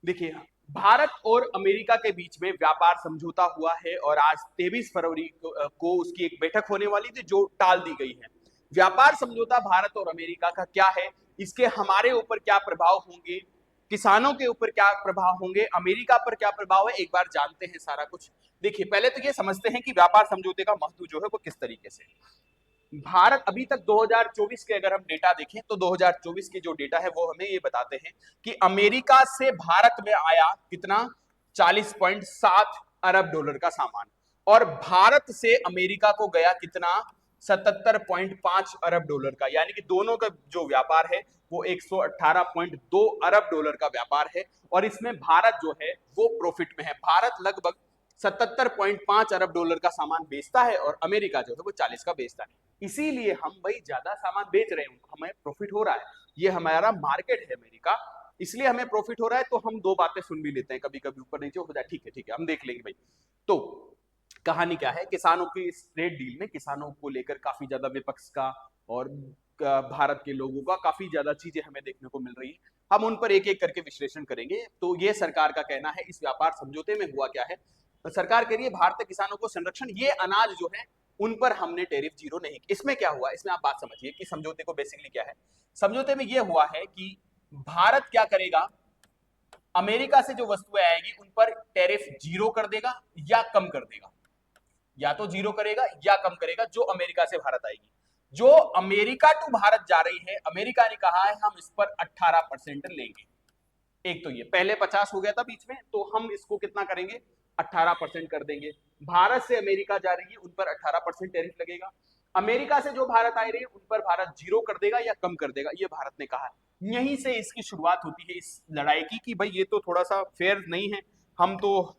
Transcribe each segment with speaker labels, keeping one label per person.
Speaker 1: देखिए, भारत और अमेरिका के बीच में व्यापार समझौता हुआ है और आज 23 फरवरी को उसकी एक बैठक होने वाली थी जो टाल दी गई है। व्यापार समझौता भारत और अमेरिका का क्या है, इसके हमारे ऊपर क्या प्रभाव होंगे, किसानों के ऊपर क्या प्रभाव होंगे, अमेरिका पर क्या प्रभाव है, एक बार जानते हैं सारा कुछ। देखिए, पहले तो ये समझते हैं कि व्यापार समझौते का महत्व जो है वो किस तरीके से। भारत अभी तक 2024 के अगर हम डेटा देखें तो 2024 के जो डेटा है वो हमें ये बताते हैं कि अमेरिका से भारत में आया कितना, 40.7 अरब डॉलर का सामान, और भारत से अमेरिका को गया कितना, 77.5 अरब डॉलर का। यानी कि दोनों का जो व्यापार है वो 118.2 अरब डॉलर का व्यापार है, और इसमें भारत जो है वो प्रॉफिट में है। भारत लगभग 77.5 अरब डॉलर का सामान बेचता है और अमेरिका जो है वो 40 का बेचता है। इसीलिए हम भाई ज्यादा सामान बेच रहे हैं, हमें प्रॉफिट हो रहा है, ये हमारा मार्केट है अमेरिका, इसलिए हमें प्रॉफिट हो रहा है। तो हम दो बातें सुन भी लेते हैं, कभी कभी ऊपर नीचे हो जाए, ठीक है हम देख लेंगे भाई। तो कहानी क्या है, किसानों की इस ट्रेड डील में किसानों को लेकर काफी ज्यादा विपक्ष का और भारत के लोगों का काफी ज्यादा चीजें हमें देखने को मिल रही है। हम उन पर एक एक करके विश्लेषण करेंगे। तो ये सरकार का कहना है, इस व्यापार समझौते में हुआ क्या है। तो सरकार कह रही है भारतीय किसानों को संरक्षण, ये अनाज जो है उन पर हमने टेरिफ जीरो नहीं। इसमें क्या हुआ, इसमें आप बात समझिए कि समझौते को बेसिकली क्या है। समझौते में यह हुआ है कि भारत क्या करेगा, अमेरिका से जो वस्तुएं आएगी उन पर टेरिफ जीरो कर देगा या कम कर देगा, या तो जीरो करेगा या कम करेगा जो अमेरिका से भारत आएगी। जो अमेरिका टू भारत जा रही है, अमेरिका ने कहा है हम इस पर 18% लेंगे। एक तो ये पहले 50 हो गया था बीच में, तो हम इसको कितना करेंगे, 18% कर देंगे। भारत से अमेरिका जा रही है उन पर 18% टैरिफ लगेगा। अमेरिका से जो भारत आ रही है उन पर भारत जीरो कर देगा या कम कर देगा, ये भारत ने कहा है। यहीं से इसकी शुरुआत होती है इस लड़ाई की कि भाई ये तो थोड़ा सा फेयर नहीं है, हम तो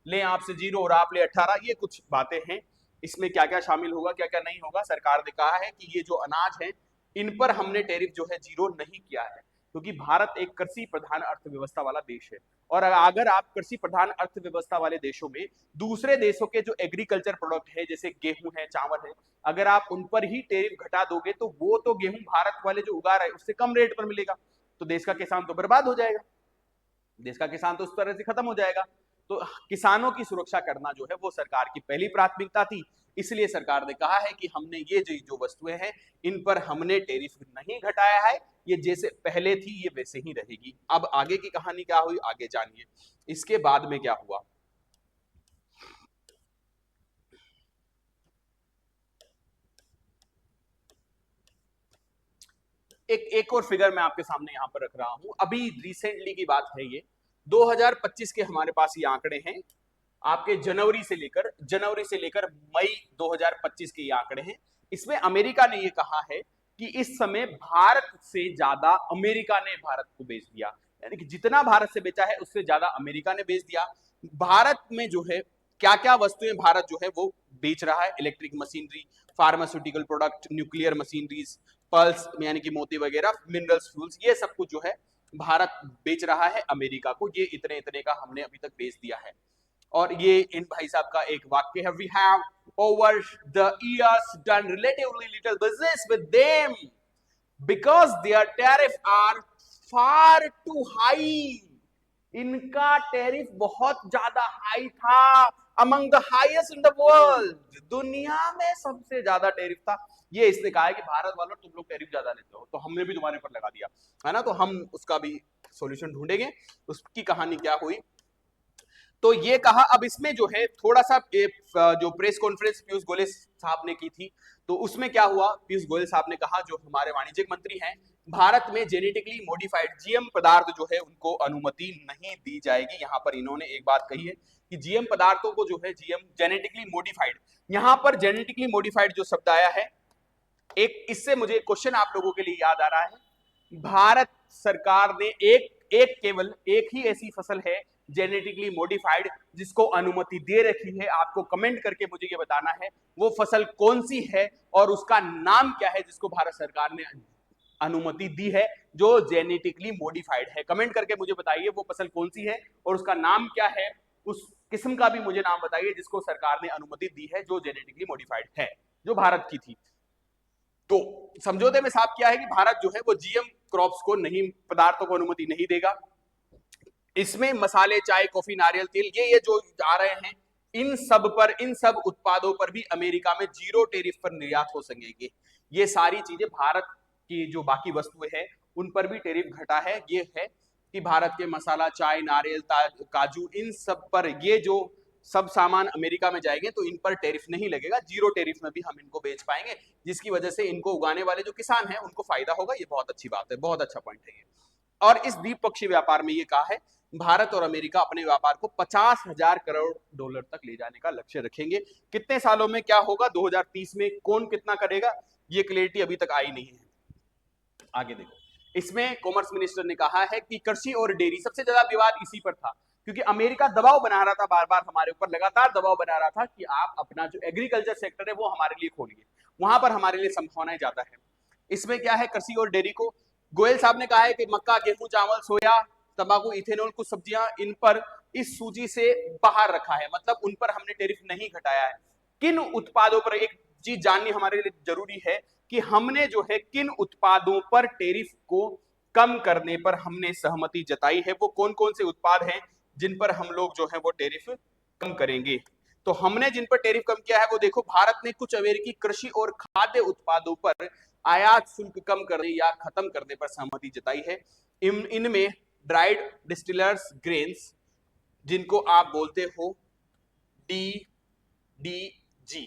Speaker 1: ले आपसे जीरो और आप ले 18। ये कुछ बातें हैं, इसमें क्या क्या शामिल होगा क्या क्या नहीं होगा। सरकार ने कहा है कि ये जो अनाज है इन पर हमने टैरिफ जो है जीरो नहीं किया है, क्योंकि भारत एक कृषि प्रधान अर्थव्यवस्था वाला देश है। और अगर आप कृषि प्रधान अर्थव्यवस्था वाले देशों में दूसरे देशों के जो एग्रीकल्चर प्रोडक्ट है जैसे गेहूं है, चावल है, अगर आप उन पर ही टैरिफ घटा दोगे तो वो तो गेहूं भारत वाले जो उगा रहे हैं उससे कम रेट पर मिलेगा, तो देश का किसान तो बर्बाद हो जाएगा, देश का किसान तो उस तरह से खत्म हो जाएगा। तो किसानों की सुरक्षा करना जो है वो सरकार की पहली प्राथमिकता थी। इसलिए सरकार ने कहा है कि हमने ये जो वस्तुएं हैं इन पर हमने टैरिफ नहीं घटाया है, ये जैसे पहले थी ये वैसे ही रहेगी। अब आगे की कहानी क्या हुई आगे जानिए, इसके बाद में क्या हुआ। एक और फिगर मैं आपके सामने यहां पर रख रहा हूं, अभी रिसेंटली की बात है ये, 2025 के हमारे पास ये आंकड़े हैं। आपके जनवरी से लेकर मई 2025 के ये आंकड़े हैं। इसमें अमेरिका ने ये कहा है कि इस समय भारत से ज्यादा अमेरिका ने भारत को बेच दिया, यानी कि जितना भारत से बेचा है उससे ज्यादा अमेरिका ने बेच दिया। भारत में जो है क्या क्या वस्तुएं भारत जो है वो बेच रहा है, electric machinery, pharmaceutical product, nuclear machineries, pulse यानी कि मोती वगैरह, मिनरल्स, फ्यूल्स, ये सब कुछ जो है भारत बेच रहा है अमेरिका को। ये इतने इतने का हमने अभी तक बेच दिया है। और ये इन भाई साहब का एक वाक्य है, we have over the years done relatively little business with them because their tariff are far too high. इनका टैरिफ बहुत ज्यादा हाई था, among the highest in the world, दुनिया में सबसे ज्यादा टैरिफ था। ये इसने कहा है कि भारत वालों तुम लोग टैरिफ ज्यादा लेते हो तो हमने भी तुम्हारे पर लगा दिया है ना, तो हम उसका भी सॉल्यूशन ढूंढेंगे। उसकी कहानी क्या हुई, तो ये कहा। अब इसमें जो है थोड़ा सा जो प्रेस कॉन्फ्रेंस पीयूष गोयल साहब ने की थी, तो उसमें क्या हुआ, पीयूष गोयल साहब ने कहा, जो हमारे वाणिज्यिक मंत्री हैं, भारत में जेनेटिकली मॉडिफाइड जीएम पदार्थ जो है उनको अनुमति नहीं दी जाएगी। यहां पर इन्होंने एक बात कही है कि जीएम पदार्थों को जो है जीएम जेनेटिकली मॉडिफाइड, यहां पर जेनेटिकली मॉडिफाइड जो शब्द आया है, एक इससे मुझे क्वेश्चन आप लोगों के लिए याद आ रहा है। भारत सरकार ने केवल एक ही ऐसी फसल है जेनेटिकली मॉडिफाइड जिसको अनुमति दे रखी है। आपको कमेंट करके मुझे ये बताना है वो फसल कौन सी है और उसका नाम क्या है जिसको भारत सरकार ने अनुमति दी है जो जेनेटिकली मॉडिफाइड है। कमेंट करके मुझे बताइए वो फसल कौन सी है और उसका नाम क्या है, उस किस्म का भी मुझे नाम बताइए जिसको सरकार ने अनुमति दी है जो जेनेटिकली मॉडिफाइड है, जो भारत की थी। तो समझौते में साफ किया है कि भारत जो है वो जीएम क्रॉप्स को नहीं, पदार्थों को अनुमति नहीं देगा। इसमें मसाले, चाय, कॉफी, नारियल तेल, ये जो आ रहे हैं, इन सब उत्पादों पर भी अमेरिका में जीरो टेरिफ पर निर्यात हो सकेंगे। ये सारी चीजें भारत की जो बाकी वस्तुएं हैं उन पर भी टेरिफ घटा है। ये है कि भारत के मसाला, चाय, नारियल, काजू, इन सब पर ये जो सब सामान अमेरिका में जाएंगे तो इन पर टेरिफ नहीं लगेगा, जीरो टेरिफ में भी हम इनको बेच पाएंगे, जिसकी वजह से इनको उगाने वाले जो किसान हैं उनको फायदा होगा। ये बहुत अच्छी बात है, बहुत अच्छा पॉइंट है ये। और इस द्विपक्षीय व्यापार में ये कहा है भारत और अमेरिका अपने व्यापार को 50,000 करोड़ डॉलर तक ले जाने का लक्ष्य रखेंगे। कितने सालों में क्या होगा, 2030 में कौन कितना करेगा, ये क्लियरिटी अभी तक आई नहीं है। आगे देखो, इसमें कॉमर्स मिनिस्टर ने कहा है कि कृषि और डेयरी, सबसे ज्यादा विवाद इसी पर था, क्योंकि अमेरिका दबाव बना रहा था, बार बार हमारे ऊपर लगातार दबाव बना रहा था कि आप अपना जो एग्रीकल्चर सेक्टर है वो हमारे लिए खोलिए, वहां पर हमारे लिए संभावनाएं ज्यादा है। इसमें क्या है, कृषि और डेयरी को गोयल साहब ने कहा है कि मक्का, गेहूं, चावल, सोया, तंबाकू, इथेनॉल, कुछ सब्जियां, इन पर इस सूची से बाहर रखा है, मतलब उन पर हमने टेरिफ नहीं घटाया है। किन उत्पादों पर, एक चीज जाननी हमारे लिए जरूरी है कि हमने जो है किन उत्पादों पर टेरिफ को कम करने पर हमने सहमति जताई है, वो कौन कौन से उत्पाद हैं जिन पर हम लोग जो है वो टेरिफ कम करेंगे। तो हमने जिन पर टेरिफ कम किया है वो देखो, भारत ने कुछ अमेरिकी कृषि और खाद्य उत्पादों पर आयात शुल्क कम करने या खत्म करने पर सहमति जताई है। इनमें ड्राइड डिस्टिलर्स ग्रेन्स, जिनको आप बोलते हो DDG,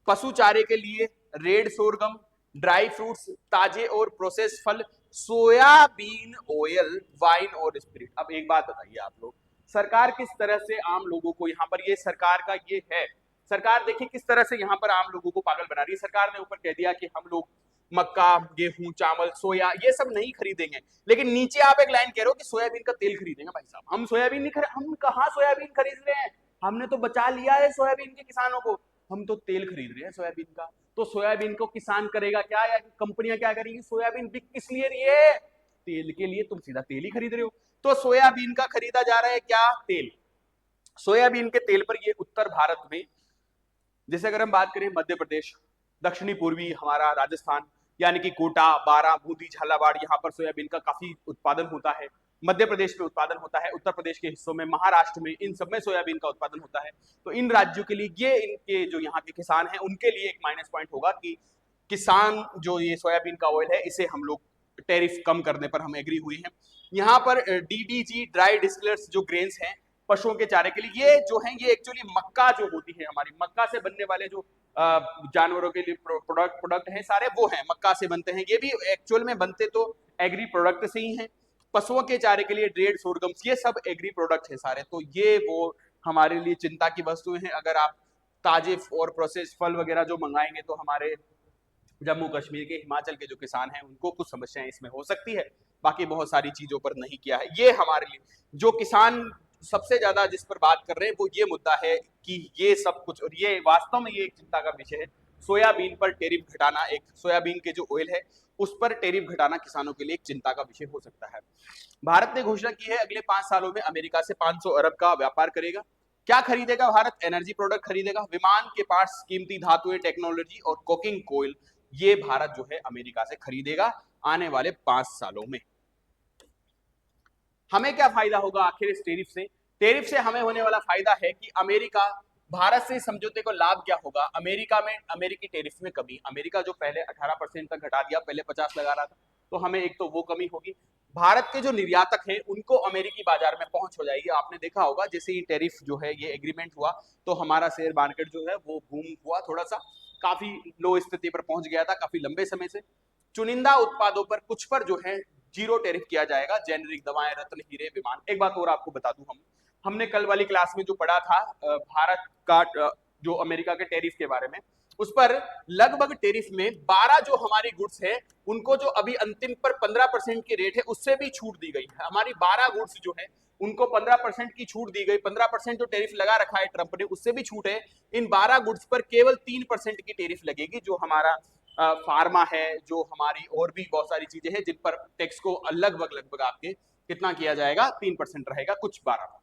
Speaker 1: पशु चारे के लिए रेड सोरगम, ड्राई फ्रूट्स, ताजे और प्रोसेस फल, सोयाबीन ऑयल, वाइन और स्पिरिट। अब एक बात बताइए आप लोग, सरकार किस तरह से आम लोगों को, यहाँ पर ये सरकार का ये है, सरकार देखिए किस तरह से यहाँ पर आम लोगों को पागल बना रही है। सरकार ने ऊपर कह दिया कि हम लोग मक्का, गेहूं, चावल, सोया ये सब नहीं खरीदेंगे, लेकिन नीचे आप एक लाइन कह रहे हो कि सोयाबीन का तेल खरीदेंगे। भाई साहब, हम सोयाबीन नहीं खरीद, हम कहाँ सोयाबीन खरीद रहे हैं, हमने तो बचा लिया है सोयाबीन के किसानों को, हम तो तेल खरीद रहे हैं सोयाबीन का। तो सोयाबीन को किसान करेगा क्या, या कंपनियां क्या करेंगी, सोयाबीन बिक किस लिए रही है, तेल के लिए, तुम सीधा तेल ही खरीद रहे हो। तो सोयाबीन का खरीदा जा रहा है क्या, तेल। सोयाबीन के तेल पर ये उत्तर भारत में, जैसे अगर हम बात करें मध्य प्रदेश, दक्षिणी पूर्वी हमारा राजस्थान, यानी कि कोटा, बारां, बूंदी, झालावाड़, यहाँ पर सोयाबीन का काफी उत्पादन होता है। मध्य प्रदेश में उत्पादन होता है, उत्तर प्रदेश के हिस्सों में, महाराष्ट्र में, इन सब में सोयाबीन का उत्पादन होता है। तो इन राज्यों के लिए, ये इनके जो यहाँ के किसान हैं उनके लिए एक माइनस पॉइंट होगा कि किसान जो ये सोयाबीन का ऑयल है इसे हम लोग टेरिफ कम करने पर हम एग्री हुए हैं। यहाँ पर DDG, ड्राई डिस्टिलर्स जो ग्रेन्स हैं पशुओं के चारे के लिए, ये जो है ये एक्चुअली मक्का जो होती है हमारी, मक्का से बनने वाले जो जानवरों के लिए प्रोडक्ट हैं सारे, वो हैं मक्का से बनते हैं। ये भी एक्चुअल में बनते तो एग्री प्रोडक्ट से ही हैं। पशुओं के चारे के लिए रेड सोरगम्स, ये सब एग्री प्रोडक्ट है सारे। तो ये वो हमारे लिए चिंता की वस्तुएं हैं। अगर आप ताजे और प्रोसेस फल वगैरह जो मंगाएंगे तो हमारे जम्मू कश्मीर के, हिमाचल के जो किसान हैं उनको कुछ समस्याएं इसमें हो सकती है, बाकी बहुत सारी चीजों पर नहीं किया है। ये हमारे लिए जो किसान सबसे ज्यादा जिस पर बात कर रहे हैं वो ये मुद्दा है कि ये सब कुछ, और ये वास्तव में ये एक चिंता का विषय है, सोयाबीन पर टेरिफ घटाना, एक सोयाबीन के जो ऑयल है उस पर टेरिफ घटाना किसानों के लिए एक चिंता का विषय हो सकता है। भारत ने घोषणा की है अगले 5 सालों में अमेरिका से 500 अरब का व्यापार करेगा। क्या खरीदेगा भारत, एनर्जी प्रोडक्ट खरीदेगा, विमान के पार्ट्स, कीमती धातुएं, टेक्नोलॉजी और कुकिंग कोयल, ये भारत जो है अमेरिका से खरीदेगा आने वाले 5 सालों में। हमें क्या फायदा होगा आखिर इस टेरिफ से? टेरिफ से हमें होने वाला फायदा है कि अमेरिका, भारत से समझौते को लाभ क्या होगा, अमेरिका में अमेरिकी टेरिफ में कमी, अमेरिका जो पहले 18% तक घटा दिया, पहले 50 लगा रहा था, तो हमें एक तो वो कमी होगी। भारत के जो निर्यातक हैं उनको अमेरिकी बाजार में पहुंच हो जाएगी। आपने देखा होगा जैसे ही टेरिफ जो है ये एग्रीमेंट हुआ तो हमारा शेयर मार्केट जो है वो बूम हुआ, थोड़ा सा काफी लो स्थिति पर पहुंच गया था काफी लंबे समय से। चुनिंदा उत्पादों पर, कुछ पर जो है जीरो टेरिफ किया जाएगा, जेनेरिक दवाएं, रत्न, हीरे, विमान। एक बात और आपको बता दूं, हमने कल वाली क्लास में जो पढ़ा था भारत का जो अमेरिका के टेरिफ के बारे में, उस पर लगभग टेरिफ में 12 जो हमारी गुड्स है उनको जो अभी अंतिम पर 15% की रेट है उससे भी छूट दी गई है। हमारी 12 गुड्स जो है उनको 15% की छूट दी गई। 15% जो टेरिफ लगा रखा है ट्रंप ने उससे भी छूट है। इन 12 गुड्स पर केवल 3% की टेरिफ लगेगी। जो हमारा फार्मा है, जो हमारी और भी बहुत सारी चीजें हैं जिन पर टैक्स को लगभग आपके कितना किया जाएगा, 3% रहेगा, कुछ 12।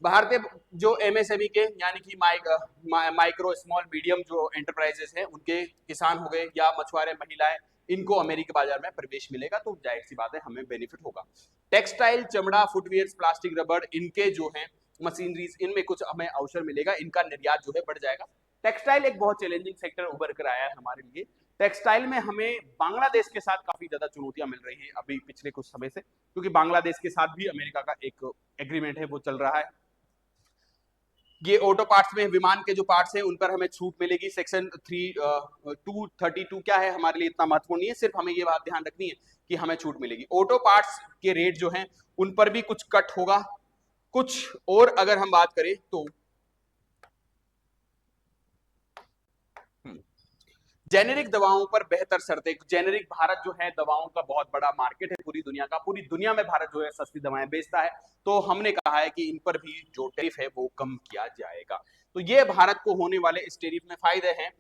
Speaker 1: भारतीय जो MSME के यानी कि माइक्रो स्मॉल मीडियम जो एंटरप्राइजेस हैं उनके किसान हो गए या मछुआरे, महिलाएं, इनको अमेरिकी बाजार में प्रवेश मिलेगा, तो जाहिर सी बात है हमें बेनिफिट होगा। टेक्सटाइल, चमड़ा, फुटवियर, प्लास्टिक, रबड़, इनके जो है मशीनरीज, इनमें कुछ हमें अवसर मिलेगा, इनका निर्यात जो है बढ़ जाएगा। टेक्सटाइल एक बहुत चैलेंजिंग सेक्टर उभर कर आया है हमारे लिए। टेक्सटाइल में हमें बांग्लादेश के साथ काफी ज्यादा चुनौतियां मिल रही हैं अभी पिछले कुछ समय से, क्योंकि बांग्लादेश के साथ भी अमेरिका का एक एग्रीमेंट है वो चल रहा है। ये ऑटो पार्ट्स में विमान के जो पार्ट्स हैं उन पर हमें छूट मिलेगी। सेक्शन 232 क्या है हमारे लिए इतना महत्वपूर्ण नहीं है, सिर्फ हमें ये बात ध्यान रखनी है कि हमें छूट मिलेगी। ऑटो पार्ट्स के रेट जो हैं उन पर भी कुछ कट होगा कुछ। और अगर हम बात करें तो जेनेरिक दवाओं पर बेहतर शर्तें। जेनेरिक, भारत जो है दवाओं का बहुत बड़ा मार्केट है पूरी दुनिया का, पूरी दुनिया में भारत जो है सस्ती दवाएं बेचता है, तो हमने कहा है कि इन पर भी जो टैरिफ है वो कम किया जाएगा। तो ये भारत को होने वाले इस टैरिफ में फायदे हैं।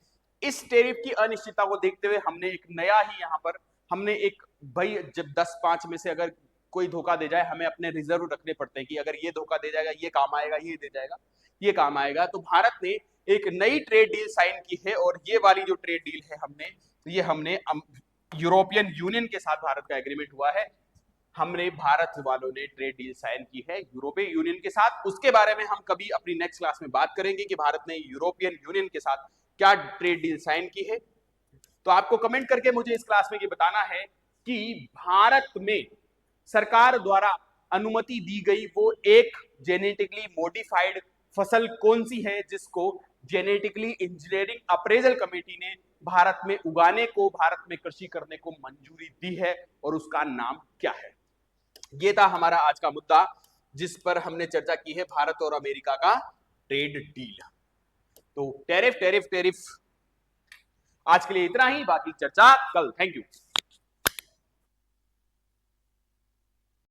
Speaker 1: इस टैरिफ की अनिश्चितता को देखते हुए हमने एक नया ही यहाँ पर हमने एक, भाई जब 10-5 में से अगर कोई धोखा दे जाए हमें अपने रिजर्व रखने पड़ते हैं कि अगर ये धोखा दे जाएगा ये काम आएगा, ये दे जाएगा ये काम आएगा। तो भारत ने एक नई ट्रेड डील साइन की है, और ये वाली जो ट्रेड डील है हमने यूरोपियन यूनियन के साथ भारत का एग्रीमेंट हुआ है। हमने भारत वालों ने ट्रेड डील साइन की है यूरोपियन यूनियन के साथ। उसके बारे में हम कभी अपनी नेक्स्ट क्लास में बात करेंगे कि भारत ने यूरोपियन यूनियन के साथ क्या ट्रेड डील साइन की है। तो आपको कमेंट करके मुझे इस क्लास में ये बताना है कि भारत में सरकार द्वारा अनुमति दी गई वो एक जेनेटिकली मॉडिफाइड फसल कौन सी है जिसको जेनेटिकली इंजीनियरिंग अप्रेजल कमेटी ने भारत में उगाने को, भारत में कृषि करने को मंजूरी दी है, और उसका नाम क्या है। ये था हमारा आज का मुद्दा जिस पर हमने चर्चा की है भारत और अमेरिका का ट्रेड डील। तो टैरिफ टैरिफ टैरिफ आज के लिए इतना ही, बाकी चर्चा कल। Thank you.